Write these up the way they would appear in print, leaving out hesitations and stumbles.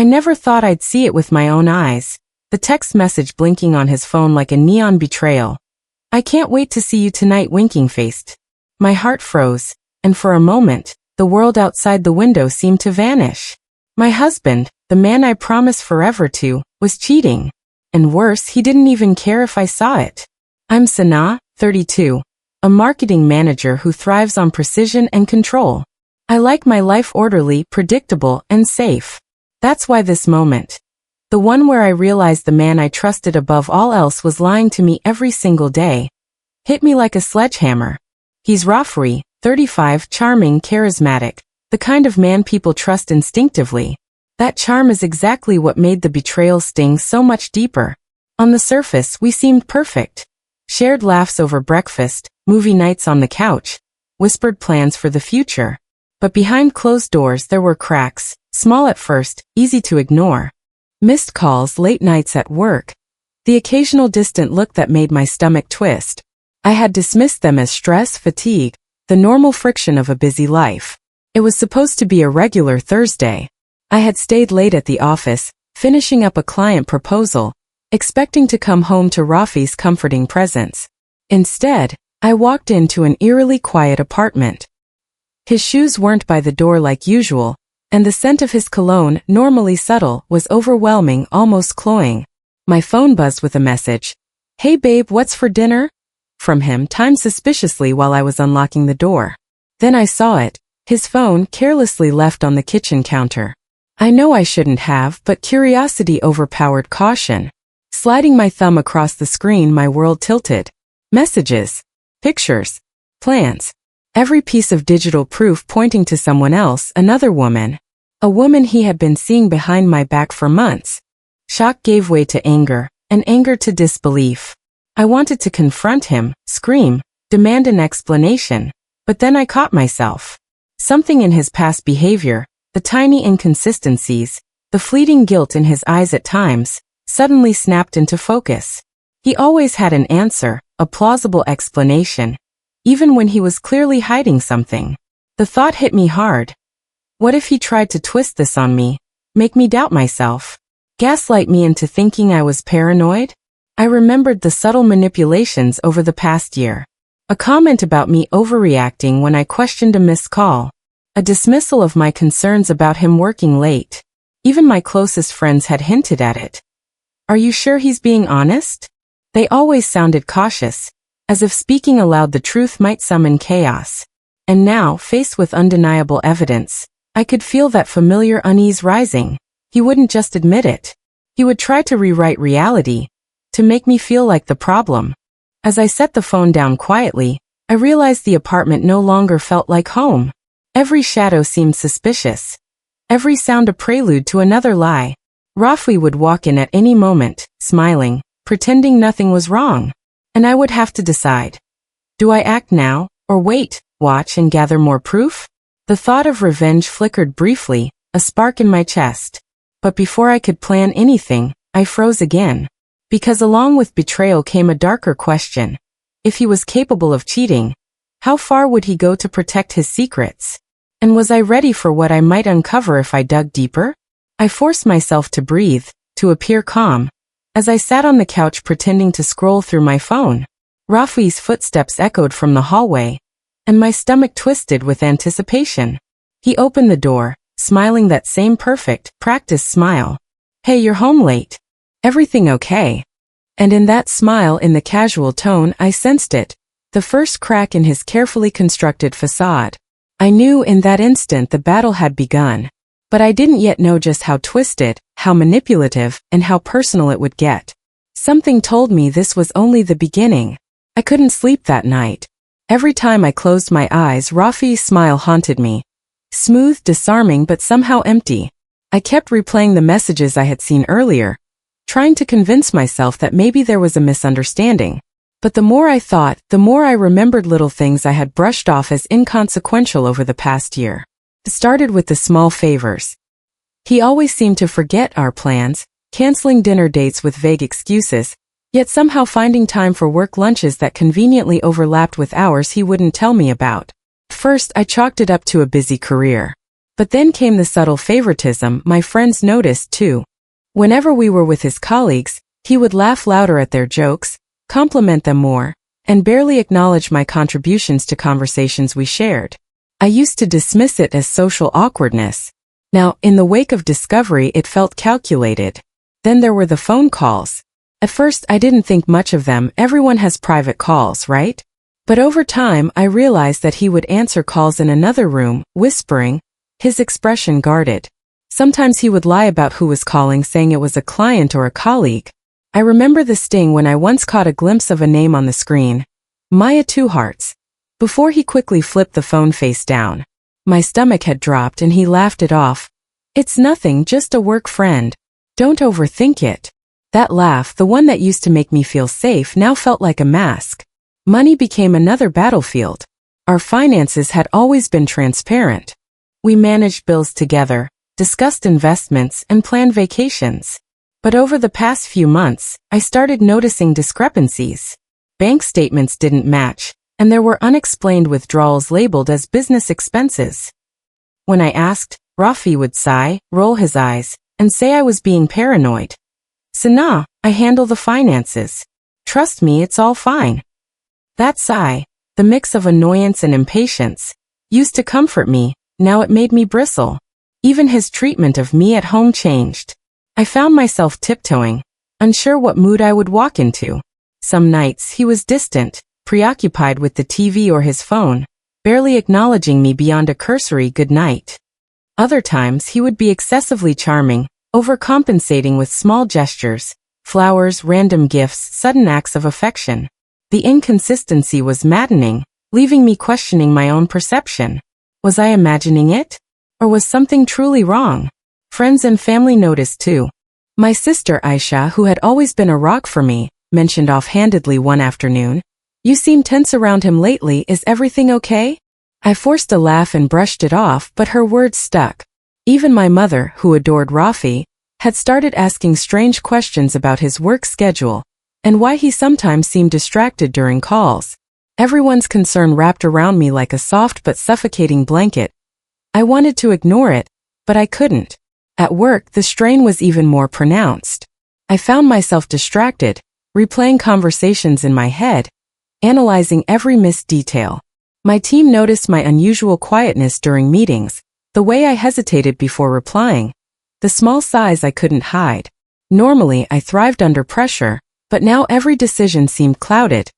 I never thought I'd see it with my own eyes. The text message blinking on his phone like a neon betrayal. I can't wait to see you tonight, winking-faced. My heart froze, and for a moment, the world outside the window seemed to vanish. My husband, the man I promised forever to, was cheating. And worse, he didn't even care if I saw it. I'm Sana, 32, a marketing manager who thrives on precision and control. I like my life orderly, predictable, and safe. That's why this moment, the one where I realized the man I trusted above all else was lying to me every single day, hit me like a sledgehammer. He's Rafri, 35, charming, charismatic, the kind of man people trust instinctively. That charm is exactly what made the betrayal sting so much deeper. On the surface, we seemed perfect. Shared laughs over breakfast, movie nights on the couch, whispered plans for the future. But behind closed doors there were cracks, small at first, easy to ignore. Missed calls, late nights at work. The occasional distant look that made my stomach twist. I had dismissed them as stress, fatigue, the normal friction of a busy life. It was supposed to be a regular Thursday. I had stayed late at the office, finishing up a client proposal, expecting to come home to Rafi's comforting presence. Instead, I walked into an eerily quiet apartment. His shoes weren't by the door like usual, and the scent of his cologne, normally subtle, was overwhelming, almost cloying. My phone buzzed with a message. "Hey babe, what's for dinner?" From him, timed suspiciously while I was unlocking the door. Then I saw it, his phone carelessly left on the kitchen counter. I know I shouldn't have, but curiosity overpowered caution. Sliding my thumb across the screen, my world tilted. Messages, pictures, plans. Every piece of digital proof pointing to someone else, another woman. A woman he had been seeing behind my back for months. Shock gave way to anger, and anger to disbelief. I wanted to confront him, scream, demand an explanation, but then I caught myself. Something in his past behavior, the tiny inconsistencies, the fleeting guilt in his eyes at times, suddenly snapped into focus. He always had an answer, a plausible explanation, even when he was clearly hiding something. The thought hit me hard. What if he tried to twist this on me, make me doubt myself, gaslight me into thinking I was paranoid? I remembered the subtle manipulations over the past year. A comment about me overreacting when I questioned a missed call. A dismissal of my concerns about him working late. Even my closest friends had hinted at it. Are you sure he's being honest? They always sounded cautious, as if speaking aloud the truth might summon chaos. And now, faced with undeniable evidence, I could feel that familiar unease rising. He wouldn't just admit it. He would try to rewrite reality, to make me feel like the problem. As I set the phone down quietly, I realized the apartment no longer felt like home. Every shadow seemed suspicious. Every sound a prelude to another lie. Rafi would walk in at any moment, smiling, pretending nothing was wrong. And I would have to decide. Do I act now, or wait, watch and gather more proof? The thought of revenge flickered briefly, a spark in my chest. But before I could plan anything, I froze again. Because along with betrayal came a darker question. If he was capable of cheating, how far would he go to protect his secrets? And was I ready for what I might uncover if I dug deeper? I forced myself to breathe, to appear calm. As I sat on the couch pretending to scroll through my phone, Rafi's footsteps echoed from the hallway, and my stomach twisted with anticipation. He opened the door, smiling that same perfect, practiced smile. "Hey, you're home late. Everything okay?" And in that smile, in the casual tone, I sensed it, the first crack in his carefully constructed facade. I knew in that instant the battle had begun. But I didn't yet know just how twisted, how manipulative, and how personal it would get. Something told me this was only the beginning. I couldn't sleep that night. Every time I closed my eyes, Rafi's smile haunted me. Smooth, disarming, but somehow empty. I kept replaying the messages I had seen earlier, trying to convince myself that maybe there was a misunderstanding. But the more I thought, the more I remembered little things I had brushed off as inconsequential over the past year. It started with the small favors. He always seemed to forget our plans, canceling dinner dates with vague excuses, yet somehow finding time for work lunches that conveniently overlapped with hours he wouldn't tell me about. First, I chalked it up to a busy career. But then came the subtle favoritism my friends noticed too. Whenever we were with his colleagues, he would laugh louder at their jokes, compliment them more, and barely acknowledge my contributions to conversations we shared. I used to dismiss it as social awkwardness. Now, in the wake of discovery, it felt calculated. Then there were the phone calls. At first, I didn't think much of them. Everyone has private calls, right? But over time, I realized that he would answer calls in another room, whispering, his expression guarded. Sometimes he would lie about who was calling, saying it was a client or a colleague. I remember the sting when I once caught a glimpse of a name on the screen. Maya Two Hearts. Before he quickly flipped the phone face down. My stomach had dropped and he laughed it off. It's nothing, just a work friend. Don't overthink it. That laugh, the one that used to make me feel safe, now felt like a mask. Money became another battlefield. Our finances had always been transparent. We managed bills together, discussed investments, and planned vacations. But over the past few months, I started noticing discrepancies. Bank statements didn't match, and there were unexplained withdrawals labeled as business expenses. When I asked, Rafi would sigh, roll his eyes, and say I was being paranoid. Sana, I handle the finances. Trust me, it's all fine. That sigh, the mix of annoyance and impatience, used to comfort me, now it made me bristle. Even his treatment of me at home changed. I found myself tiptoeing, unsure what mood I would walk into. Some nights he was distant, preoccupied with the TV or his phone, barely acknowledging me beyond a cursory good night. Other times he would be excessively charming, overcompensating with small gestures, flowers, random gifts, sudden acts of affection. The inconsistency was maddening, leaving me questioning my own perception. Was I imagining it? Or was something truly wrong? Friends and family noticed too. My sister Aisha, who had always been a rock for me, mentioned offhandedly one afternoon, "You seem tense around him lately, is everything okay?" I forced a laugh and brushed it off, but her words stuck. Even my mother, who adored Rafi, had started asking strange questions about his work schedule, and why he sometimes seemed distracted during calls. Everyone's concern wrapped around me like a soft but suffocating blanket. I wanted to ignore it, but I couldn't. At work, the strain was even more pronounced. I found myself distracted, replaying conversations in my head, analyzing every missed detail. My team noticed my unusual quietness during meetings, the way I hesitated before replying, the small sighs I couldn't hide. Normally, I thrived under pressure, but now every decision seemed clouded,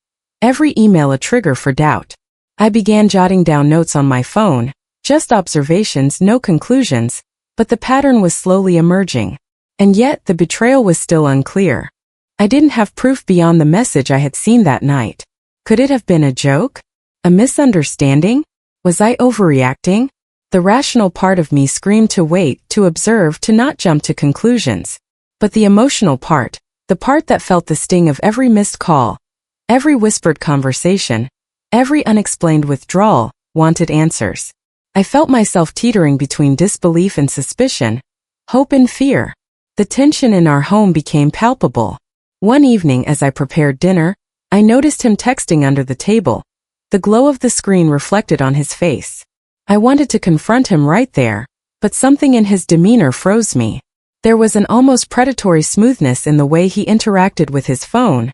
every email a trigger for doubt. I began jotting down notes on my phone, just observations, no conclusions, but the pattern was slowly emerging. And yet, the betrayal was still unclear. I didn't have proof beyond the message I had seen that night. Could it have been a joke? A misunderstanding? Was I overreacting? The rational part of me screamed to wait, to observe, to not jump to conclusions. But the emotional part, the part that felt the sting of every missed call, every whispered conversation, every unexplained withdrawal, wanted answers. I felt myself teetering between disbelief and suspicion, hope and fear. The tension in our home became palpable. One evening as I prepared dinner, I noticed him texting under the table. The glow of the screen reflected on his face. I wanted to confront him right there, but something in his demeanor froze me. There was an almost predatory smoothness in the way he interacted with his phone,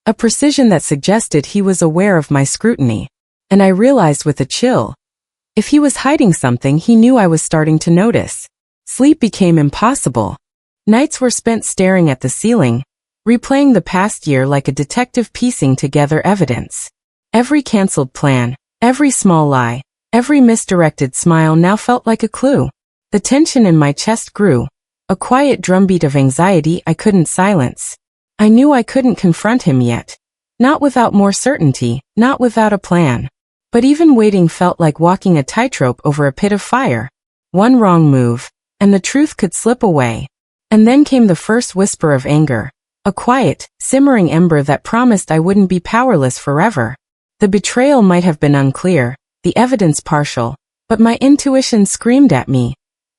a precision that suggested he was aware of my scrutiny. And I realized with a chill, if he was hiding something, he knew I was starting to notice. Sleep became impossible. Nights were spent staring at the ceiling, replaying the past year like a detective piecing together evidence. Every canceled plan, every small lie, every misdirected smile now felt like a clue. The tension in my chest grew, a quiet drumbeat of anxiety I couldn't silence. I knew I couldn't confront him yet. Not without more certainty, not without a plan. But even waiting felt like walking a tightrope over a pit of fire. One wrong move, and the truth could slip away. And then came the first whisper of anger, a quiet, simmering ember that promised I wouldn't be powerless forever. The betrayal might have been unclear, the evidence partial, but my intuition screamed at me.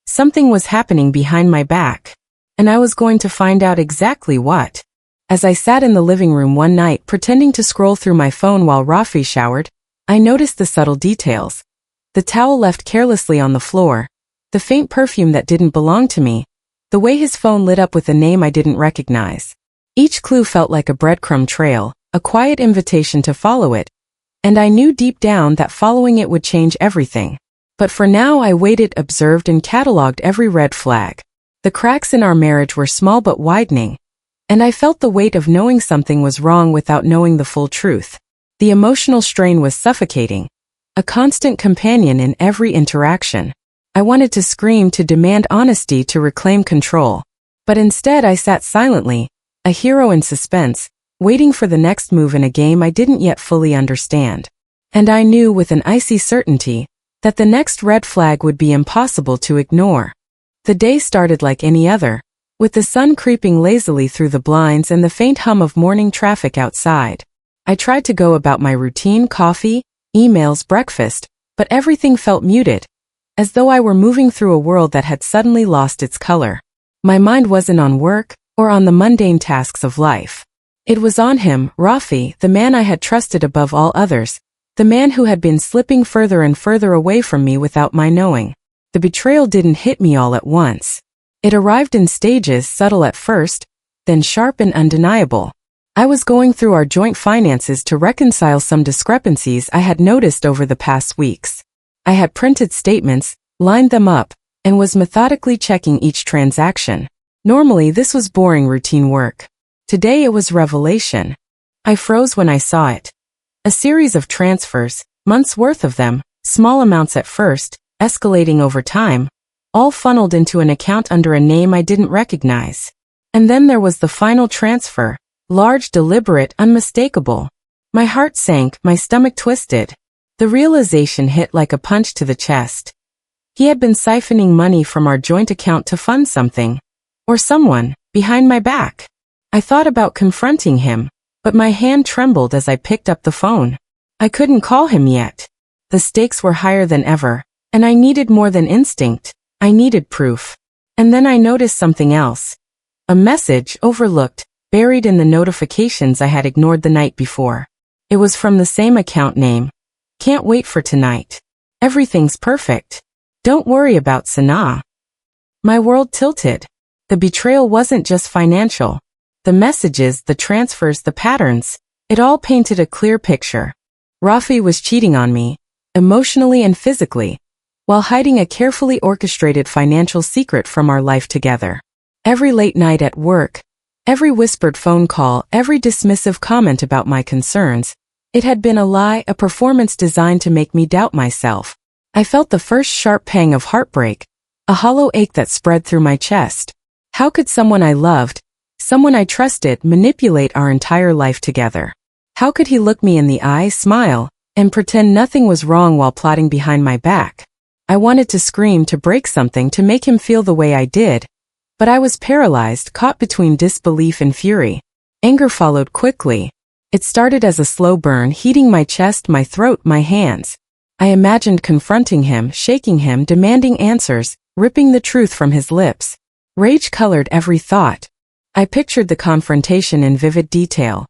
Something was happening behind my back, and I was going to find out exactly what. As I sat in the living room one night pretending to scroll through my phone while Rafi showered, I noticed the subtle details. The towel left carelessly on the floor, the faint perfume that didn't belong to me, the way his phone lit up with a name I didn't recognize. Each clue felt like a breadcrumb trail, a quiet invitation to follow it, and I knew deep down that following it would change everything. But for now I waited, observed, and cataloged every red flag. The cracks in our marriage were small but widening, and I felt the weight of knowing something was wrong without knowing the full truth. The emotional strain was suffocating, a constant companion in every interaction. I wanted to scream, to demand honesty, to reclaim control. But instead I sat silently, a hero in suspense, waiting for the next move in a game I didn't yet fully understand. And I knew with an icy certainty that the next red flag would be impossible to ignore. The day started like any other, with the sun creeping lazily through the blinds and the faint hum of morning traffic outside. I tried to go about my routine: coffee, emails, breakfast, but everything felt muted, as though I were moving through a world that had suddenly lost its color. My mind wasn't on work or on the mundane tasks of life. It was on him, Rafi, the man I had trusted above all others, the man who had been slipping further and further away from me without my knowing. The betrayal didn't hit me all at once. It arrived in stages, subtle at first, then sharp and undeniable. I was going through our joint finances to reconcile some discrepancies I had noticed over the past weeks. I had printed statements, lined them up, and was methodically checking each transaction. Normally this was boring routine work. Today it was revelation. I froze when I saw it. A series of transfers, months worth of them, small amounts at first, escalating over time, all funneled into an account under a name I didn't recognize. And then there was the final transfer, large, deliberate, unmistakable. My heart sank, my stomach twisted. The realization hit like a punch to the chest. He had been siphoning money from our joint account to fund something, or someone, behind my back. I thought about confronting him, but my hand trembled as I picked up the phone. I couldn't call him yet. The stakes were higher than ever, and I needed more than instinct. I needed proof. And then I noticed something else. A message, overlooked, buried in the notifications I had ignored the night before. It was from the same account name. Can't wait for tonight. Everything's perfect. Don't worry about Sanaa. My world tilted. The betrayal wasn't just financial. The messages, the transfers, the patterns, it all painted a clear picture. Rafi was cheating on me, emotionally and physically, while hiding a carefully orchestrated financial secret from our life together. Every late night at work, every whispered phone call, every dismissive comment about my concerns, it had been a lie, a performance designed to make me doubt myself. I felt the first sharp pang of heartbreak, a hollow ache that spread through my chest. How could someone I loved, someone I trusted, manipulate our entire life together? How could he look me in the eye, smile, and pretend nothing was wrong while plotting behind my back? I wanted to scream, to break something, to make him feel the way I did, but I was paralyzed, caught between disbelief and fury. Anger followed quickly. It started as a slow burn, heating my chest, my throat, my hands. I imagined confronting him, shaking him, demanding answers, ripping the truth from his lips. Rage colored every thought. I pictured the confrontation in vivid detail.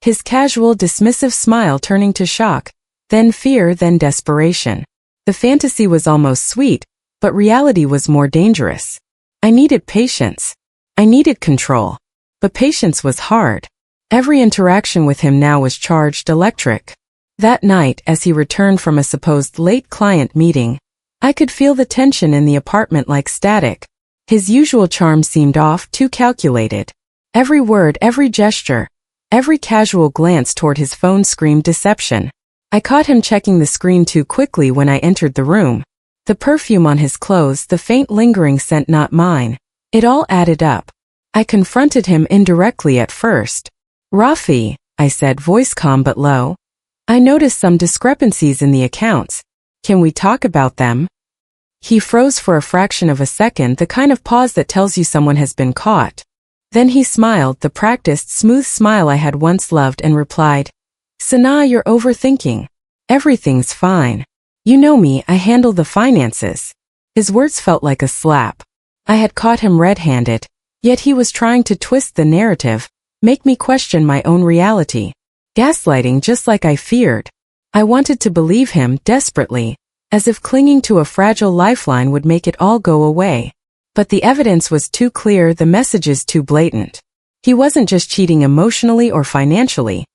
His casual, dismissive smile turning to shock, then fear, then desperation. The fantasy was almost sweet, but reality was more dangerous. I needed patience. I needed control. But patience was hard. Every interaction with him now was charged, electric. That night, as he returned from a supposed late client meeting, I could feel the tension in the apartment like static. His usual charm seemed off, too calculated. Every word, every gesture, every casual glance toward his phone screamed deception. I caught him checking the screen too quickly when I entered the room. The perfume on his clothes, the faint lingering scent not mine. It all added up. I confronted him indirectly at first. "Rafi," I said, voice calm but low. "I noticed some discrepancies in the accounts. Can we talk about them?" He froze for a fraction of a second, the kind of pause that tells you someone has been caught. Then he smiled, the practiced, smooth smile I had once loved, and replied, "Sanaa, you're overthinking. Everything's fine. You know me, I handle the finances." His words felt like a slap. I had caught him red-handed, yet he was trying to twist the narrative, make me question my own reality. Gaslighting, just like I feared. I wanted to believe him, desperately, as if clinging to a fragile lifeline would make it all go away. But the evidence was too clear, the messages too blatant. He wasn't just cheating emotionally or financially.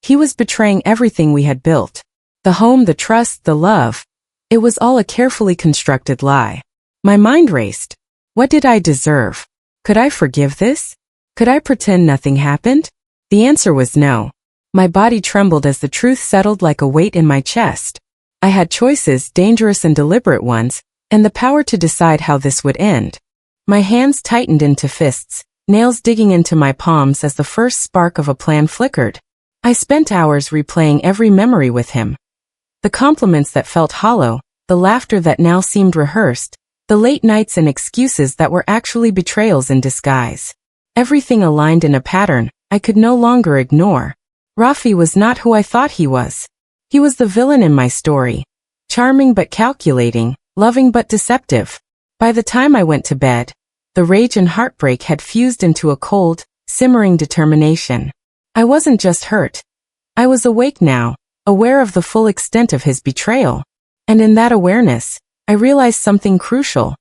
He was betraying everything we had built. The home, the trust, the love. It was all a carefully constructed lie. My mind raced. What did I deserve? Could I forgive this? Could I pretend nothing happened? The answer was no. My body trembled as the truth settled like a weight in my chest. I had choices, dangerous and deliberate ones, and the power to decide how this would end. My hands tightened into fists, nails digging into my palms as the first spark of a plan flickered. I spent hours replaying every memory with him. The compliments that felt hollow, the laughter that now seemed rehearsed, the late nights and excuses that were actually betrayals in disguise. Everything aligned in a pattern I could no longer ignore. Rafi was not who I thought he was. He was the villain in my story. Charming but calculating, loving but deceptive. By the time I went to bed, the rage and heartbreak had fused into a cold, simmering determination. I wasn't just hurt. I was awake now, aware of the full extent of his betrayal. And in that awareness, I realized something crucial.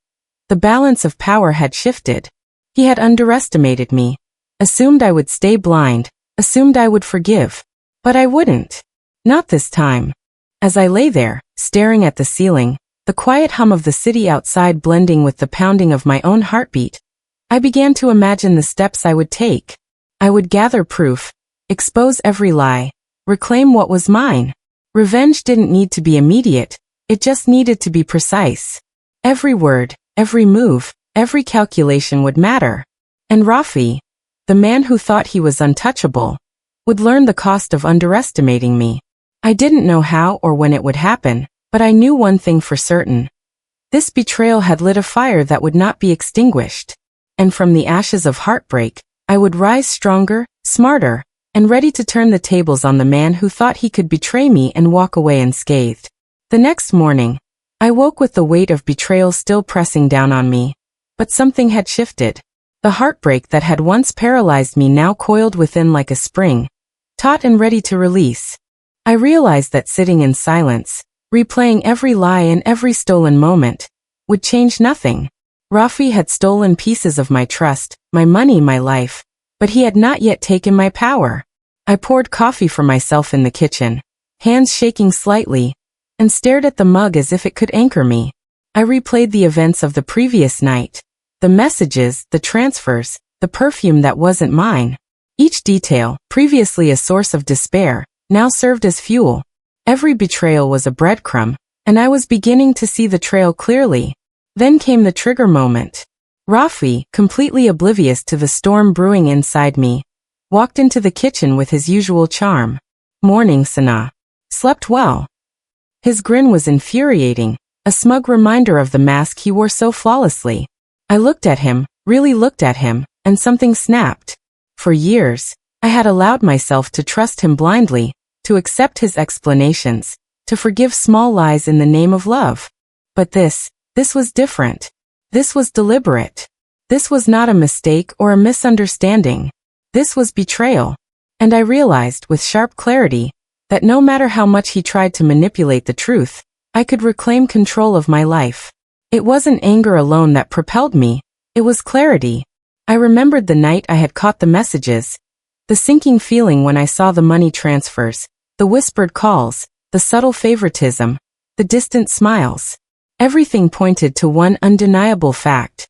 The balance of power had shifted. He had underestimated me, assumed I would stay blind, assumed I would forgive. But I wouldn't. Not this time. As I lay there, staring at the ceiling, the quiet hum of the city outside blending with the pounding of my own heartbeat, I began to imagine the steps I would take. I would gather proof, expose every lie, reclaim what was mine. Revenge didn't need to be immediate, it just needed to be precise. Every word, every move, every calculation would matter. And Rafi, the man who thought he was untouchable, would learn the cost of underestimating me. I didn't know how or when it would happen, but I knew one thing for certain. This betrayal had lit a fire that would not be extinguished. And from the ashes of heartbreak, I would rise stronger, smarter, and ready to turn the tables on the man who thought he could betray me and walk away unscathed. The next morning, I woke with the weight of betrayal still pressing down on me. But something had shifted. The heartbreak that had once paralyzed me now coiled within like a spring, taut and ready to release. I realized that sitting in silence, replaying every lie and every stolen moment, would change nothing. Rafi had stolen pieces of my trust, my money, my life, but he had not yet taken my power. I poured coffee for myself in the kitchen, hands shaking slightly, and stared at the mug as if it could anchor me. I replayed the events of the previous night, the messages, the transfers, the perfume that wasn't mine. Each detail, previously a source of despair, now served as fuel. Every betrayal was a breadcrumb, and I was beginning to see the trail clearly. Then came the trigger moment. Rafi, completely oblivious to the storm brewing inside me, walked into the kitchen with his usual charm. "Morning, Sana. Slept well." His grin was infuriating, a smug reminder of the mask he wore so flawlessly. I looked at him, really looked at him, and something snapped. For years, I had allowed myself to trust him blindly, to accept his explanations, to forgive small lies in the name of love. But this was different. This was deliberate. This was not a mistake or a misunderstanding. This was betrayal. And I realized with sharp clarity that no matter how much he tried to manipulate the truth, I could reclaim control of my life. It wasn't anger alone that propelled me, it was clarity. I remembered the night I had caught the messages, the sinking feeling when I saw the money transfers, the whispered calls, the subtle favoritism, the distant smiles. Everything pointed to one undeniable fact.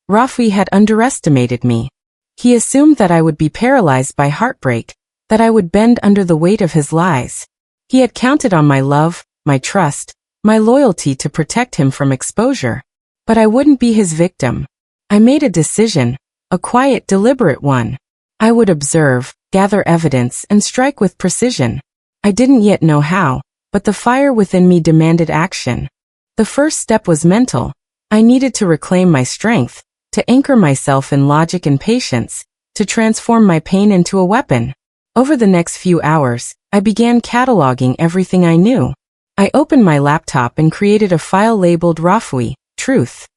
Rafi had underestimated me. He assumed that I would be paralyzed by heartbreak, that I would bend under the weight of his lies. He had counted on my love, my trust, my loyalty to protect him from exposure. But I wouldn't be his victim. I made a decision, a quiet, deliberate one. I would observe, gather evidence, and strike with precision. I didn't yet know how, but the fire within me demanded action. The first step was mental. I needed to reclaim my strength, to anchor myself in logic and patience, to transform my pain into a weapon. Over the next few hours, I began cataloging everything I knew. I opened my laptop and created a file labeled Rafi, Truth.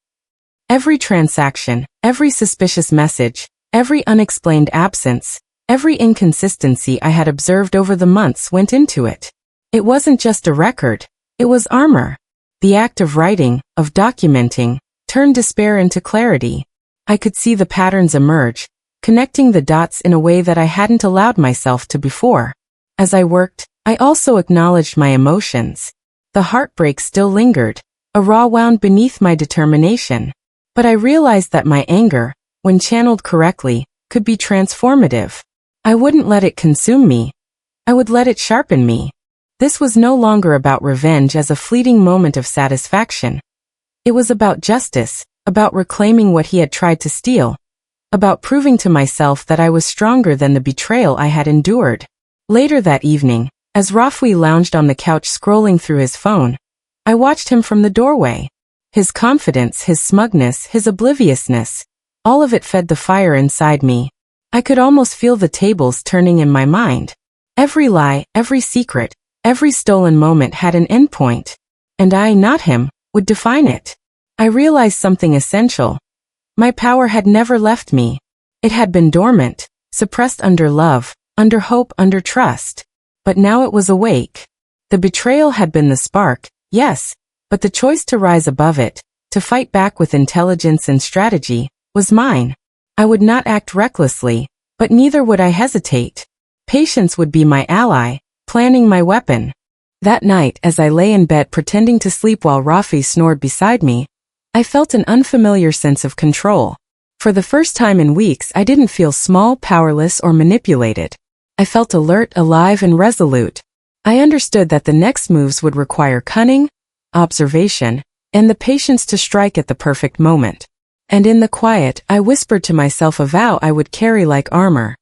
Every transaction, every suspicious message, every unexplained absence, every inconsistency I had observed over the months went into it. It wasn't just a record, it was armor. The act of writing, of documenting, turned despair into clarity. I could see the patterns emerge, connecting the dots in a way that I hadn't allowed myself to before. As I worked, I also acknowledged my emotions. The heartbreak still lingered, a raw wound beneath my determination. But I realized that my anger, when channeled correctly, could be transformative. I wouldn't let it consume me. I would let it sharpen me. This was no longer about revenge as a fleeting moment of satisfaction. It was about justice, about reclaiming what he had tried to steal, about proving to myself that I was stronger than the betrayal I had endured. Later that evening, as Rafi lounged on the couch scrolling through his phone, I watched him from the doorway. His confidence, his smugness, his obliviousness, all of it fed the fire inside me. I could almost feel the tables turning in my mind. Every lie, every secret, every stolen moment had an endpoint, and I, not him, would define it. I realized something essential. My power had never left me. It had been dormant, suppressed under love, under hope, under trust. But now it was awake. The betrayal had been the spark, yes, but the choice to rise above it, to fight back with intelligence and strategy, was mine. I would not act recklessly, but neither would I hesitate. Patience would be my ally, planning my weapon. That night, as I lay in bed pretending to sleep while Rafi snored beside me, I felt an unfamiliar sense of control. For the first time in weeks, I didn't feel small, powerless, or manipulated. I felt alert, alive, and resolute. I understood that the next moves would require cunning, observation, and the patience to strike at the perfect moment. And in the quiet, I whispered to myself a vow I would carry like armor.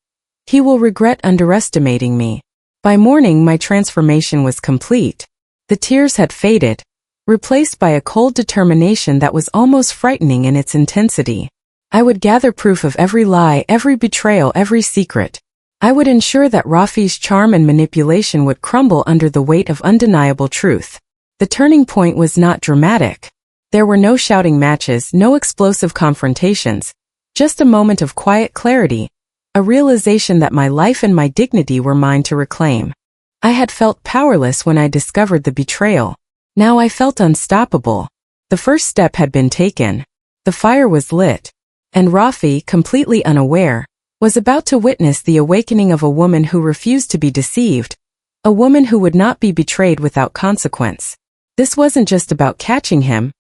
He will regret underestimating me. By morning, my transformation was complete. The tears had faded, replaced by a cold determination that was almost frightening in its intensity. I would gather proof of every lie, every betrayal, every secret. I would ensure that Rafi's charm and manipulation would crumble under the weight of undeniable truth. The turning point was not dramatic. There were no shouting matches, no explosive confrontations, just a moment of quiet clarity, a realization that my life and my dignity were mine to reclaim. I had felt powerless when I discovered the betrayal. Now I felt unstoppable. The first step had been taken. The fire was lit. And Rafi, completely unaware, was about to witness the awakening of a woman who refused to be deceived, a woman who would not be betrayed without consequence. This wasn't just about catching him,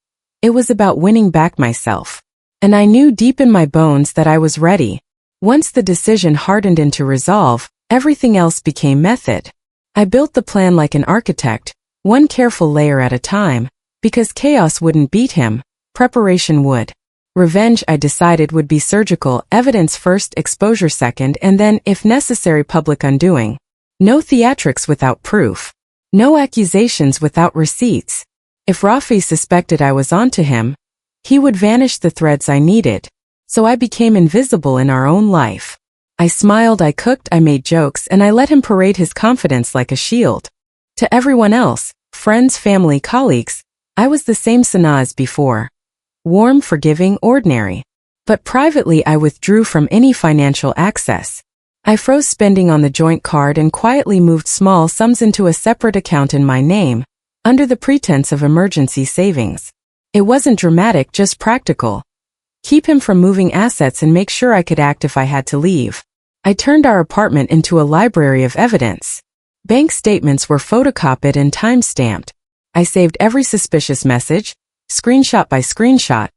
it was about winning back myself. And I knew deep in my bones that I was ready. Once the decision hardened into resolve, everything else became method. I built the plan like an architect, one careful layer at a time, because chaos wouldn't beat him, preparation would. Revenge, I decided, would be surgical, evidence first, exposure second, and then, if necessary, public undoing. No theatrics without proof. No accusations without receipts. If Rafi suspected I was onto him, he would vanish the threads I needed. So I became invisible in our own life. I smiled, I cooked, I made jokes, and I let him parade his confidence like a shield. To everyone else, friends, family, colleagues, I was the same Sana as before. Warm, forgiving, ordinary. But privately I withdrew from any financial access. I froze spending on the joint card and quietly moved small sums into a separate account in my name, under the pretense of emergency savings. It wasn't dramatic, just practical. Keep him from moving assets and make sure I could act if I had to leave. I turned our apartment into a library of evidence. Bank statements were photocopied and time-stamped. I saved every suspicious message, screenshot by screenshot,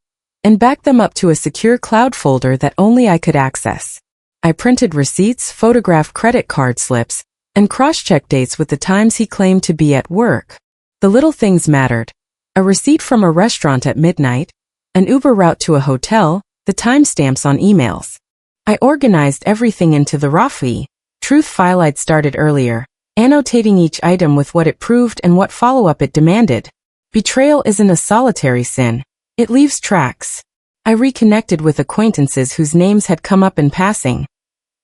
and backed them up to a secure cloud folder that only I could access. I printed receipts, photographed credit card slips, and cross-checked dates with the times he claimed to be at work. The little things mattered. A receipt from a restaurant at midnight, an Uber route to a hotel, the timestamps on emails. I organized everything into the Rafi truth file I'd started earlier, annotating each item with what it proved and what follow-up it demanded. Betrayal isn't a solitary sin. It leaves tracks. I reconnected with acquaintances whose names had come up in passing.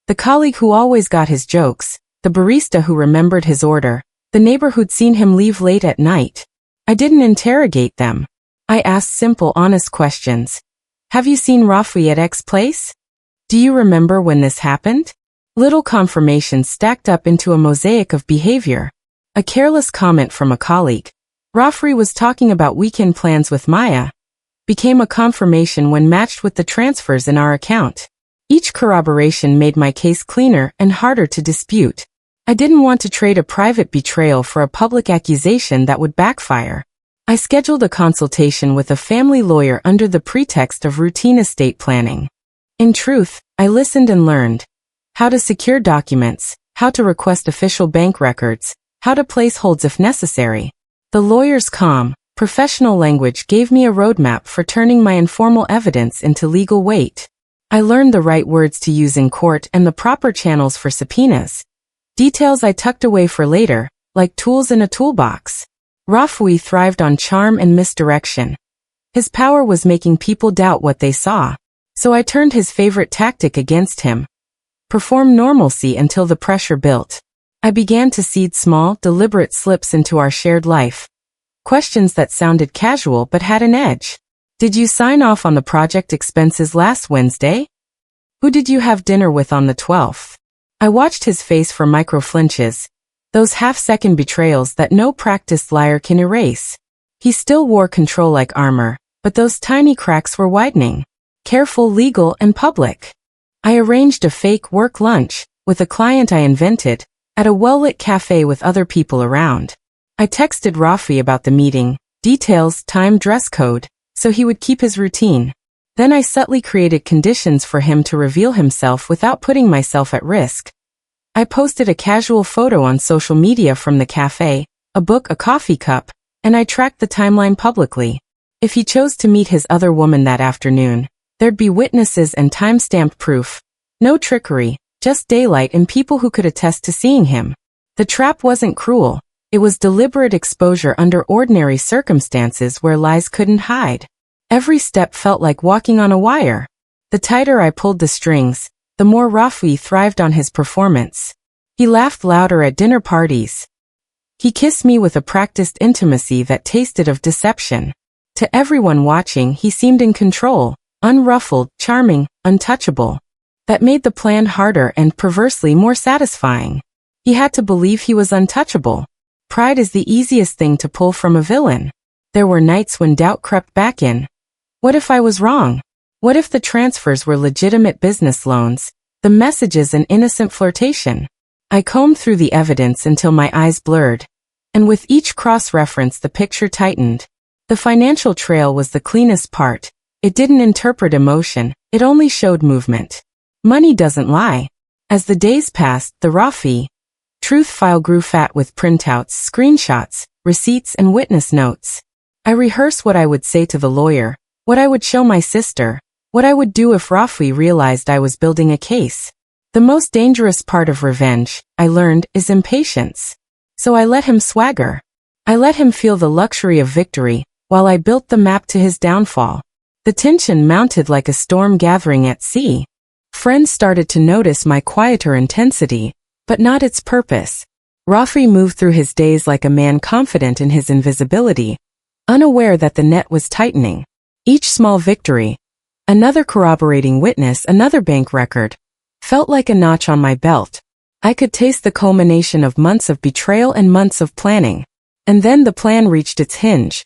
The colleague who always got his jokes, the barista who remembered his order, the neighbor who'd seen him leave late at night. I didn't interrogate them. I asked simple, honest questions. Have you seen Rafi at X place? Do you remember when this happened? Little confirmations stacked up into a mosaic of behavior. A careless comment from a colleague. Rafri was talking about weekend plans with Maya. Became a confirmation when matched with the transfers in our account. Each corroboration made my case cleaner and harder to dispute. I didn't want to trade a private betrayal for a public accusation that would backfire. I scheduled a consultation with a family lawyer under the pretext of routine estate planning. In truth, I listened and learned how to secure documents, how to request official bank records, how to place holds if necessary. The lawyer's calm, professional language gave me a roadmap for turning my informal evidence into legal weight. I learned the right words to use in court and the proper channels for subpoenas. Details I tucked away for later, like tools in a toolbox. Rafui thrived on charm and misdirection. His power was making people doubt what they saw. So I turned his favorite tactic against him. Perform normalcy until the pressure built. I began to seed small, deliberate slips into our shared life. Questions that sounded casual but had an edge. Did you sign off on the project expenses last Wednesday? Who did you have dinner with on the 12th? I watched his face for micro flinches. Those half-second betrayals that no practiced liar can erase. He still wore control like armor, but those tiny cracks were widening. Careful, legal, and public. I arranged a fake work lunch, with a client I invented, at a well-lit cafe with other people around. I texted Rafi about the meeting, details, time, dress code, so he would keep his routine. Then I subtly created conditions for him to reveal himself without putting myself at risk. I posted a casual photo on social media from the cafe, a book, a coffee cup, and I tracked the timeline publicly. If he chose to meet his other woman that afternoon, there'd be witnesses and time-stamped proof. No trickery, just daylight and people who could attest to seeing him. The trap wasn't cruel. It was deliberate exposure under ordinary circumstances where lies couldn't hide. Every step felt like walking on a wire. The tighter I pulled the strings, the more Rafi thrived on his performance. He laughed louder at dinner parties. He kissed me with a practiced intimacy that tasted of deception. To everyone watching, he seemed in control, unruffled, charming, untouchable. That made the plan harder and perversely more satisfying. He had to believe he was untouchable. Pride is the easiest thing to pull from a villain. There were nights when doubt crept back in. What if I was wrong? What if the transfers were legitimate business loans, the messages an innocent flirtation? I combed through the evidence until my eyes blurred. And with each cross-reference the picture tightened. The financial trail was the cleanest part. It didn't interpret emotion, it only showed movement. Money doesn't lie. As the days passed, the Rafi truth file grew fat with printouts, screenshots, receipts, and witness notes. I rehearsed what I would say to the lawyer, what I would show my sister, what I would do if Rafi realized I was building a case. The most dangerous part of revenge, I learned, is impatience. So I let him swagger. I let him feel the luxury of victory, while I built the map to his downfall. The tension mounted like a storm gathering at sea. Friends started to notice my quieter intensity, but not its purpose. Rafi moved through his days like a man confident in his invisibility, unaware that the net was tightening. Each small victory, another corroborating witness, another bank record, felt like a notch on my belt. I could taste the culmination of months of betrayal and months of planning. And then the plan reached its hinge.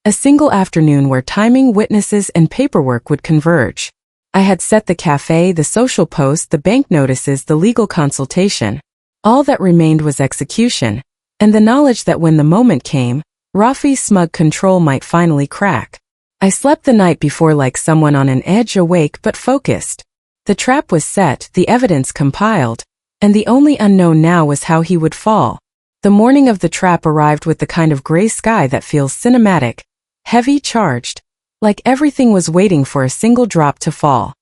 A single afternoon where timing, witnesses, and paperwork would converge. I had set the cafe, the social post, the bank notices, the legal consultation. All that remained was execution, and the knowledge that when the moment came, Rafi's smug control might finally crack. I slept the night before like someone on an edge, awake but focused. The trap was set, the evidence compiled, and the only unknown now was how he would fall. The morning of the trap arrived with the kind of gray sky that feels cinematic, heavy, charged, like everything was waiting for a single drop to fall.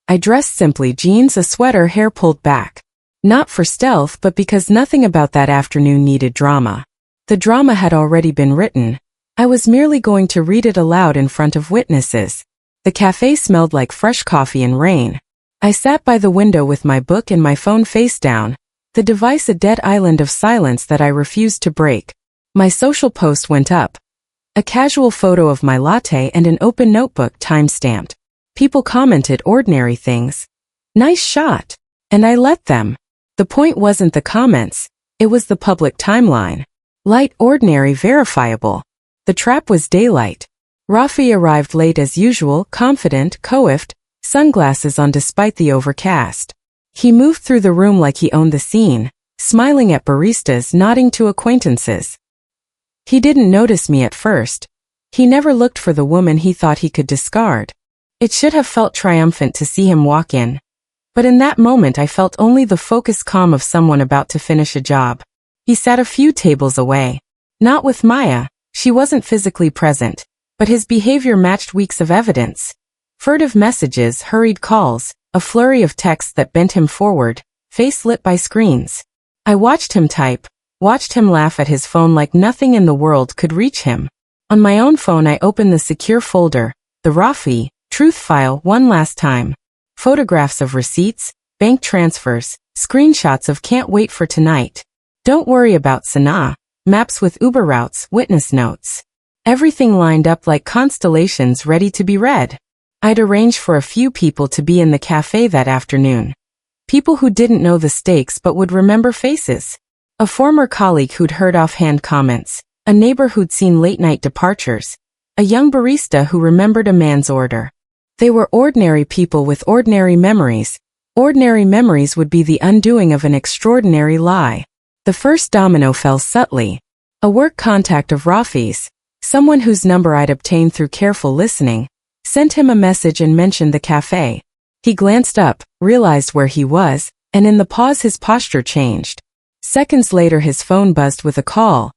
I dressed simply, jeans, a sweater, hair pulled back. Not for stealth, but because nothing about that afternoon needed drama. The drama had already been written. I was merely going to read it aloud in front of witnesses. The cafe smelled like fresh coffee and rain. I sat by the window with my book and my phone face down, the device a dead island of silence that I refused to break. My social post went up. A casual photo of my latte and an open notebook time-stamped. People commented ordinary things. Nice shot. And I let them. The point wasn't the comments, it was the public timeline. Light, ordinary, verifiable. The trap was daylight. Rafi arrived late as usual, confident, coiffed, sunglasses on despite the overcast. He moved through the room like he owned the scene, smiling at baristas, nodding to acquaintances. He didn't notice me at first. He never looked for the woman he thought he could discard. It should have felt triumphant to see him walk in. But in that moment I felt only the focused calm of someone about to finish a job. He sat a few tables away. Not with Maya, she wasn't physically present, but his behavior matched weeks of evidence. Furtive messages, hurried calls, a flurry of texts that bent him forward, face lit by screens. I watched him type, watched him laugh at his phone like nothing in the world could reach him. On my own phone I opened the secure folder, the Rafi truth file, one last time. Photographs of receipts, bank transfers, screenshots of can't wait for tonight. Don't worry about Sanaa, maps with Uber routes, witness notes. Everything lined up like constellations ready to be read. I'd arranged for a few people to be in the cafe that afternoon. People who didn't know the stakes but would remember faces. A former colleague who'd heard offhand comments, a neighbor who'd seen late-night departures, a young barista who remembered a man's order. They were ordinary people with ordinary memories. Ordinary memories would be the undoing of an extraordinary lie. The first domino fell subtly. A work contact of Rafi's, someone whose number I'd obtained through careful listening, sent him a message and mentioned the cafe. He glanced up, realized where he was, and in the pause his posture changed. Seconds later his phone buzzed with a call.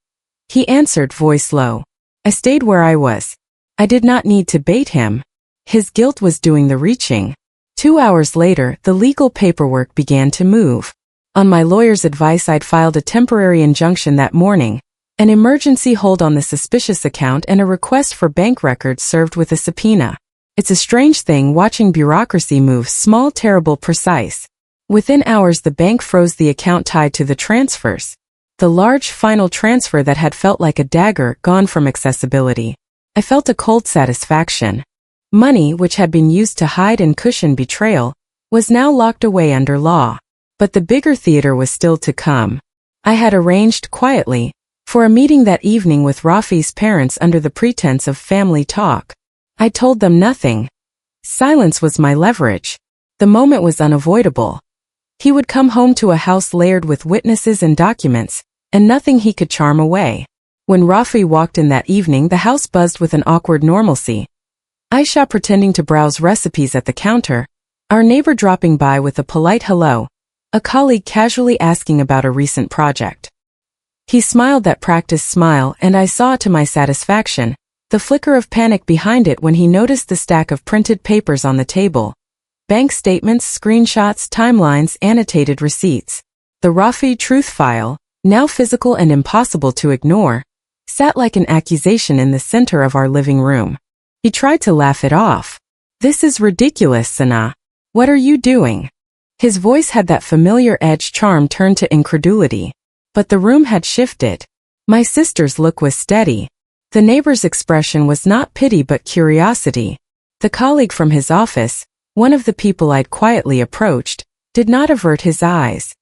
He answered, voice low. I stayed where I was. I did not need to bait him. His guilt was doing the reaching. 2 hours later, the legal paperwork began to move. On my lawyer's advice I'd filed a temporary injunction that morning, an emergency hold on the suspicious account and a request for bank records served with a subpoena. It's a strange thing watching bureaucracy move, small, terrible, precise. Within hours the bank froze the account tied to the transfers. The large final transfer that had felt like a dagger gone from accessibility. I felt a cold satisfaction. Money, which had been used to hide and cushion betrayal, was now locked away under law. But the bigger theater was still to come. I had arranged, quietly, for a meeting that evening with Rafi's parents under the pretense of family talk. I told them nothing. Silence was my leverage. The moment was unavoidable. He would come home to a house layered with witnesses and documents, and nothing he could charm away. When Rafi walked in that evening the house buzzed with an awkward normalcy. Aisha pretending to browse recipes at the counter, our neighbor dropping by with a polite hello, a colleague casually asking about a recent project. He smiled that practiced smile and I saw to my satisfaction the flicker of panic behind it when he noticed the stack of printed papers on the table. Bank statements, screenshots, timelines, annotated receipts. The Rafi truth file, now physical and impossible to ignore, sat like an accusation in the center of our living room. He tried to laugh it off. This is ridiculous, Sanaa. What are you doing? His voice had that familiar edge, charm turned to incredulity. But the room had shifted. My sister's look was steady. The neighbor's expression was not pity but curiosity. The colleague from his office, one of the people I'd quietly approached, did not avert his eyes.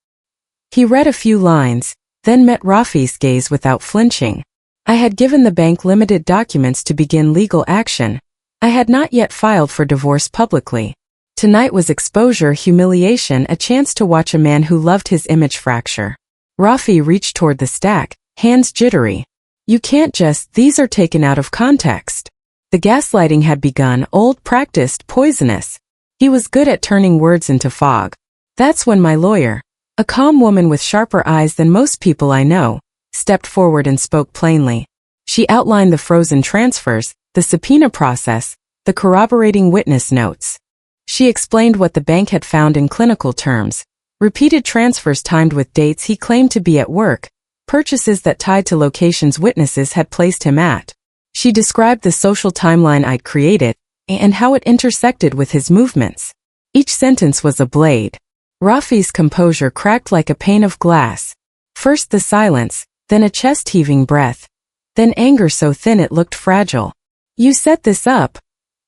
He read a few lines, then met Rafi's gaze without flinching. I had given the bank limited documents to begin legal action. I had not yet filed for divorce publicly. Tonight was exposure, humiliation, a chance to watch a man who loved his image fracture. Rafi reached toward the stack, hands jittery. You can't just, these are taken out of context. The gaslighting had begun, old, practiced, poisonous. He was good at turning words into fog. That's when my lawyer, a calm woman with sharper eyes than most people I know, stepped forward and spoke plainly. She outlined the frozen transfers, the subpoena process, the corroborating witness notes. She explained what the bank had found in clinical terms. Repeated transfers timed with dates he claimed to be at work, purchases that tied to locations witnesses had placed him at. She described the social timeline I'd created, and how it intersected with his movements. Each sentence was a blade. Rafi's composure cracked like a pane of glass. First the silence, then a chest-heaving breath, then anger so thin it looked fragile. You set this up,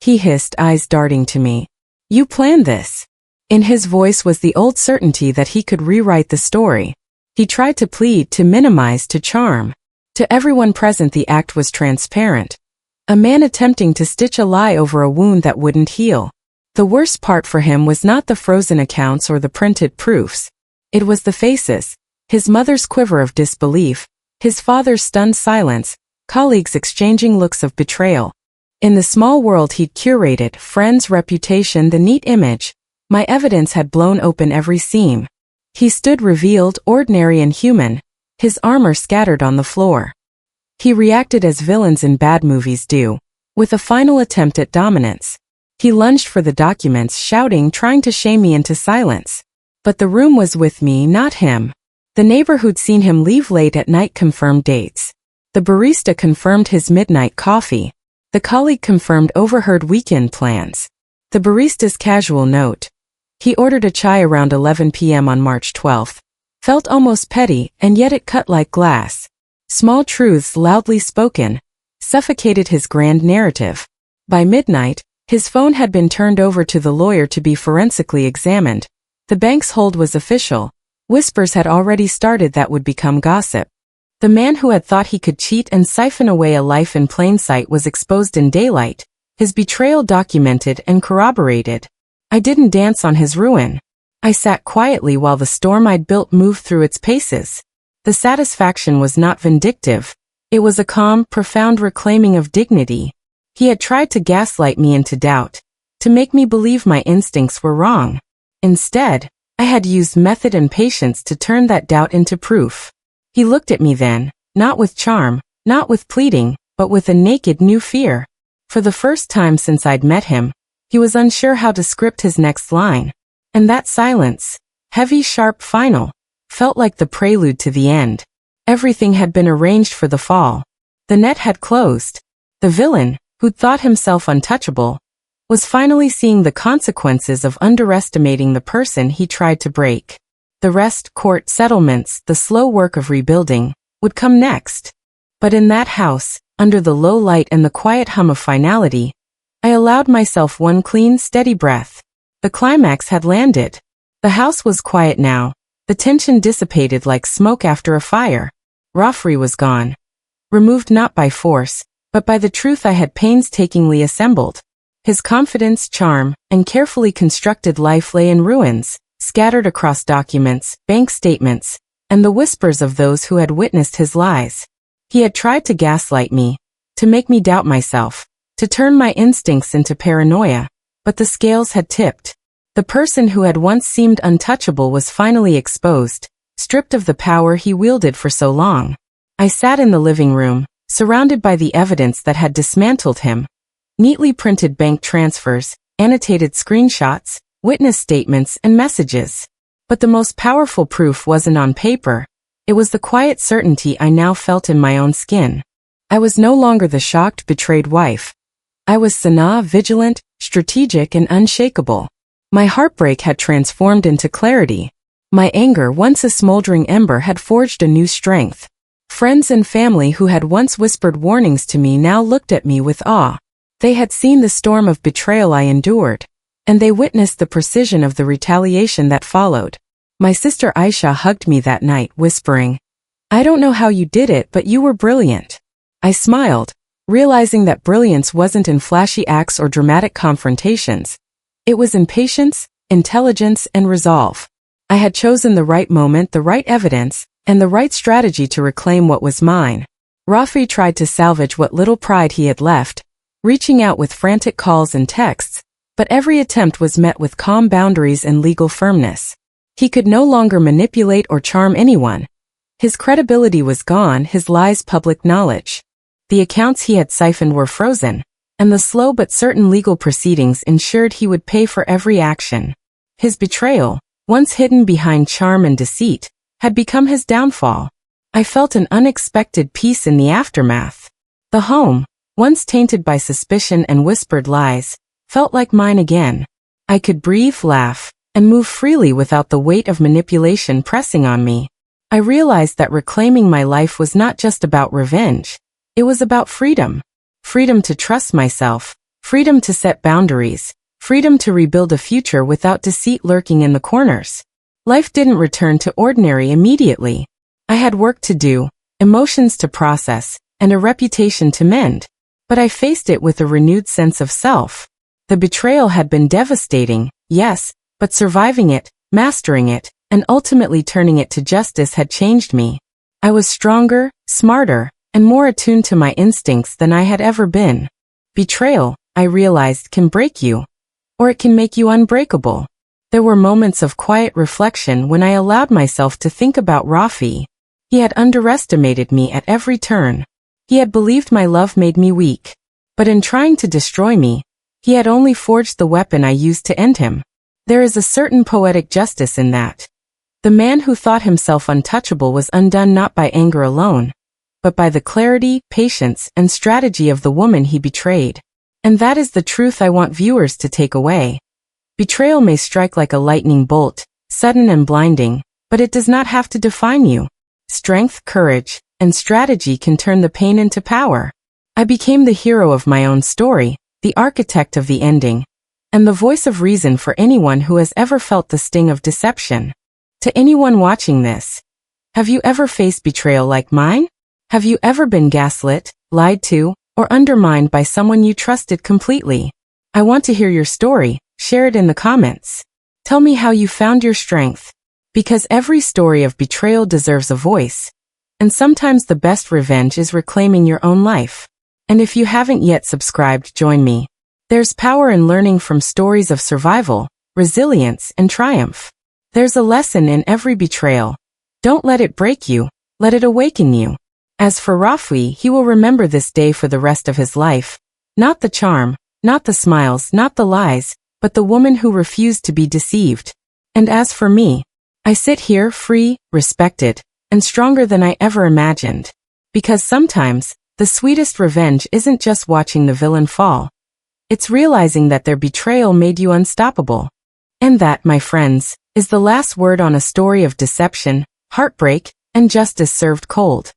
he hissed, eyes darting to me. You planned this. In his voice was the old certainty that he could rewrite the story. He tried to plead, to minimize, to charm. To everyone present the act was transparent. A man attempting to stitch a lie over a wound that wouldn't heal. The worst part for him was not the frozen accounts or the printed proofs. It was the faces, his mother's quiver of disbelief, his father's stunned silence, colleagues exchanging looks of betrayal. In the small world he'd curated, friends' reputation, the neat image, my evidence had blown open every seam. He stood revealed, ordinary and human, his armor scattered on the floor. He reacted as villains in bad movies do, with a final attempt at dominance. He lunged for the documents, shouting, trying to shame me into silence. But the room was with me, not him. The neighbor who'd seen him leave late at night confirmed dates. The barista confirmed his midnight coffee. The colleague confirmed overheard weekend plans. The barista's casual note. He ordered a chai around 11 p.m. on March 12th. Felt almost petty, and yet it cut like glass. Small truths loudly spoken suffocated his grand narrative. By midnight, his phone had been turned over to the lawyer to be forensically examined. The bank's hold was official. Whispers had already started that would become gossip. The man who had thought he could cheat and siphon away a life in plain sight was exposed in daylight, his betrayal documented and corroborated. I didn't dance on his ruin. I sat quietly while the storm I'd built moved through its paces. The satisfaction was not vindictive. It was a calm, profound reclaiming of dignity. He had tried to gaslight me into doubt, to make me believe my instincts were wrong. Instead, I had used method and patience to turn that doubt into proof. He looked at me then, not with charm, not with pleading, but with a naked new fear. For the first time since I'd met him, he was unsure how to script his next line. And that silence, heavy, sharp, final, felt like the prelude to the end. Everything had been arranged for the fall. The net had closed. The villain, who'd thought himself untouchable, was finally seeing the consequences of underestimating the person he tried to break. The rest, court settlements, the slow work of rebuilding, would come next. But in that house, under the low light and the quiet hum of finality, I allowed myself one clean, steady breath. The climax had landed. The house was quiet now. The tension dissipated like smoke after a fire. Roffrey was gone. Removed not by force, but by the truth I had painstakingly assembled. His confidence, charm, and carefully constructed life lay in ruins, scattered across documents, bank statements, and the whispers of those who had witnessed his lies. He had tried to gaslight me, to make me doubt myself, to turn my instincts into paranoia, but the scales had tipped. The person who had once seemed untouchable was finally exposed, stripped of the power he wielded for so long. I sat in the living room, surrounded by the evidence that had dismantled him. Neatly printed bank transfers, annotated screenshots, witness statements, and messages. But the most powerful proof wasn't on paper. It was the quiet certainty I now felt in my own skin. I was no longer the shocked, betrayed wife. I was Sanaa, vigilant, strategic, and unshakable. My heartbreak had transformed into clarity. My anger, once a smoldering ember, had forged a new strength. Friends and family who had once whispered warnings to me now looked at me with awe. They had seen the storm of betrayal I endured, and they witnessed the precision of the retaliation that followed. My sister Aisha hugged me that night, whispering, "I don't know how you did it, but you were brilliant." I smiled, realizing that brilliance wasn't in flashy acts or dramatic confrontations. It was in patience, intelligence, and resolve. I had chosen the right moment, the right evidence, and the right strategy to reclaim what was mine. Rafi tried to salvage what little pride he had left, reaching out with frantic calls and texts, but every attempt was met with calm boundaries and legal firmness. He could no longer manipulate or charm anyone. His credibility was gone, his lies public knowledge. The accounts he had siphoned were frozen, and the slow but certain legal proceedings ensured he would pay for every action. His betrayal, once hidden behind charm and deceit, had become his downfall. I felt an unexpected peace in the aftermath. The home, once tainted by suspicion and whispered lies, felt like mine again. I could breathe, laugh, and move freely without the weight of manipulation pressing on me. I realized that reclaiming my life was not just about revenge. It was about freedom. Freedom to trust myself, freedom to set boundaries, freedom to rebuild a future without deceit lurking in the corners. Life didn't return to ordinary immediately. I had work to do, emotions to process, and a reputation to mend. But I faced it with a renewed sense of self. The betrayal had been devastating, yes, but surviving it, mastering it, and ultimately turning it to justice had changed me. I was stronger, smarter, and more attuned to my instincts than I had ever been. Betrayal, I realized, can break you, or it can make you unbreakable. There were moments of quiet reflection when I allowed myself to think about Rafi. He had underestimated me at every turn. He had believed my love made me weak. But in trying to destroy me, he had only forged the weapon I used to end him. There is a certain poetic justice in that. The man who thought himself untouchable was undone not by anger alone, but by the clarity, patience, and strategy of the woman he betrayed. And that is the truth I want viewers to take away. Betrayal may strike like a lightning bolt, sudden and blinding, but it does not have to define you. Strength, courage, and strategy can turn the pain into power. I became the hero of my own story, the architect of the ending, and the voice of reason for anyone who has ever felt the sting of deception. To anyone watching this, have you ever faced betrayal like mine? Have you ever been gaslit, lied to, or undermined by someone you trusted completely? I want to hear your story. Share it in the comments. Tell me how you found your strength. Because every story of betrayal deserves a voice. And sometimes the best revenge is reclaiming your own life. And if you haven't yet subscribed, join me. There's power in learning from stories of survival, resilience, and triumph. There's a lesson in every betrayal. Don't let it break you, let it awaken you. As for Rafi, he will remember this day for the rest of his life. Not the charm, not the smiles, not the lies, but the woman who refused to be deceived. And as for me, I sit here free, respected, and stronger than I ever imagined. Because sometimes, the sweetest revenge isn't just watching the villain fall. It's realizing that their betrayal made you unstoppable. And that, my friends, is the last word on a story of deception, heartbreak, and justice served cold.